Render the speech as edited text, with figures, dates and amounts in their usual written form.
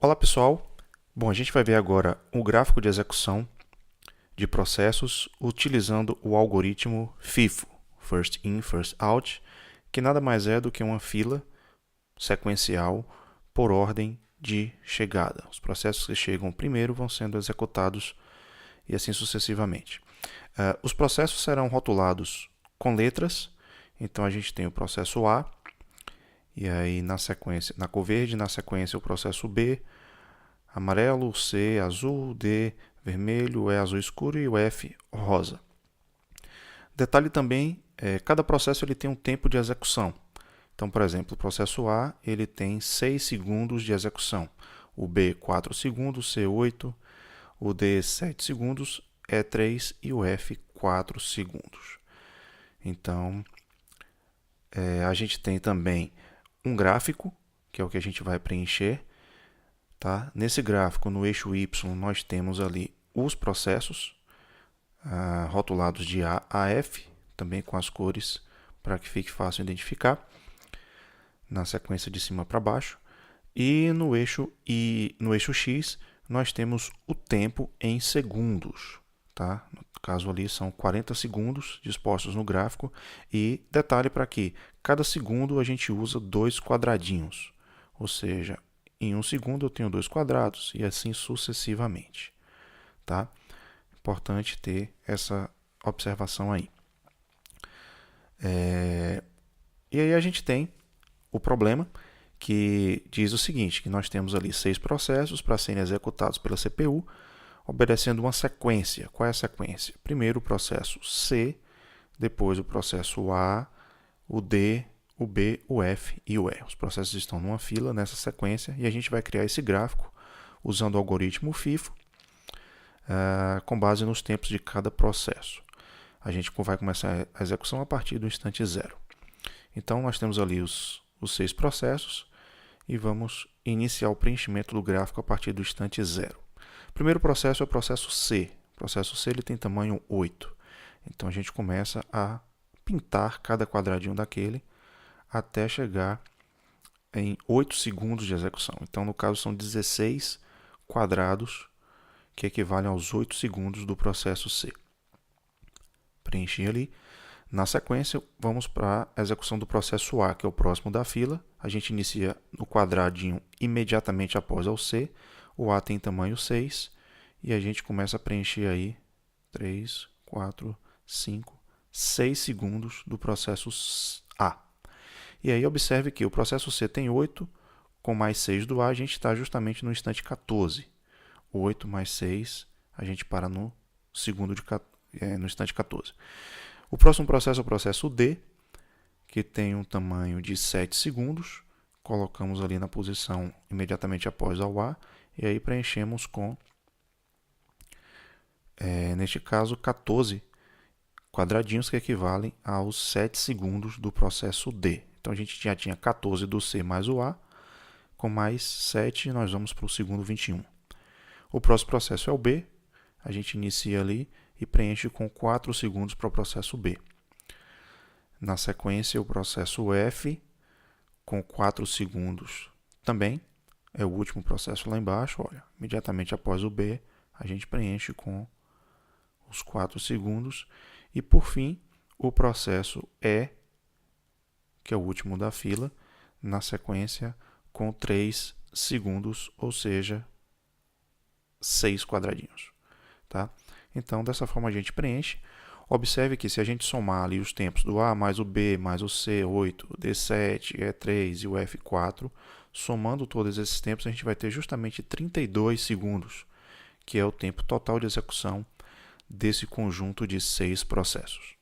Olá pessoal, bom, a gente vai ver agora o gráfico de execução de processos utilizando o algoritmo FIFO, First In, First Out, que nada mais é do que uma fila sequencial por ordem de chegada. Os processos que chegam primeiro vão sendo executados e assim sucessivamente. Os processos serão rotulados com letras, então a gente tem o processo A, e aí na sequência, na cor verde, na sequência o processo B, amarelo, C, azul, D, vermelho, E azul escuro e o F rosa. Detalhe também, cada processo ele tem um tempo de execução. Então, por exemplo, o processo A ele tem 6 segundos de execução, o B 4 segundos, C 8, o D 7 segundos, E 3 e o F 4 segundos. Então, a gente tem também um gráfico, que é o que a gente vai preencher. Tá? Nesse gráfico, no eixo Y, nós temos ali os processos rotulados de A a F, também com as cores para que fique fácil identificar, na sequência de cima para baixo. E no eixo X, nós temos o tempo em segundos. Tá? No caso ali, são 40 segundos dispostos no gráfico. E detalhe para que cada segundo a gente usa 2 quadradinhos, ou seja, em 1 segundo eu tenho 2 quadrados e assim sucessivamente. Tá? Importante ter essa observação aí. E aí a gente tem o problema que diz o seguinte, que nós temos ali 6 processos para serem executados pela CPU, obedecendo uma sequência. Qual é a sequência? Primeiro o processo C, depois o processo A, o D, o B, o F e o E. Os processos estão numa fila nessa sequência e a gente vai criar esse gráfico usando o algoritmo FIFO com base nos tempos de cada processo. A gente vai começar a execução a partir do instante zero. Então, nós temos ali os 6 processos e vamos iniciar o preenchimento do gráfico a partir do instante zero. O primeiro processo é o processo C. O processo C ele tem tamanho 8. Então, a gente começa a pintar cada quadradinho daquele até chegar em 8 segundos de execução. Então, no caso, são 16 quadrados que equivalem aos 8 segundos do processo C. Preenchi ali. Na sequência, vamos para a execução do processo A, que é o próximo da fila. A gente inicia no quadradinho imediatamente após o C. O A tem tamanho 6 e a gente começa a preencher aí 3, 4, 5, 6 segundos do processo A. E aí observe que o processo C tem 8, com mais 6 do A, a gente está justamente no instante 14. 8 mais 6, a gente para no instante 14. O próximo processo é o processo D, que tem um tamanho de 7 segundos. Colocamos ali na posição imediatamente após ao A, e aí preenchemos com, neste caso, 14 quadradinhos que equivalem aos 7 segundos do processo D. Então a gente já tinha 14 do C mais o A, com mais 7 nós vamos para o segundo 21. O próximo processo é o B, a gente inicia ali e preenche com 4 segundos para o processo B. Na sequência, o processo F, com 4 segundos também, é o último processo lá embaixo. Olha, imediatamente após o B, a gente preenche com os 4 segundos. E, por fim, o processo E, que é o último da fila, na sequência, com 3 segundos, ou seja, 6 quadradinhos. Tá? Então, dessa forma a gente preenche. Observe que se a gente somar ali os tempos do A mais o B mais o C, 8, o D, 7, E3 e o F, 4, somando todos esses tempos, a gente vai ter justamente 32 segundos, que é o tempo total de execução desse conjunto de 6 processos.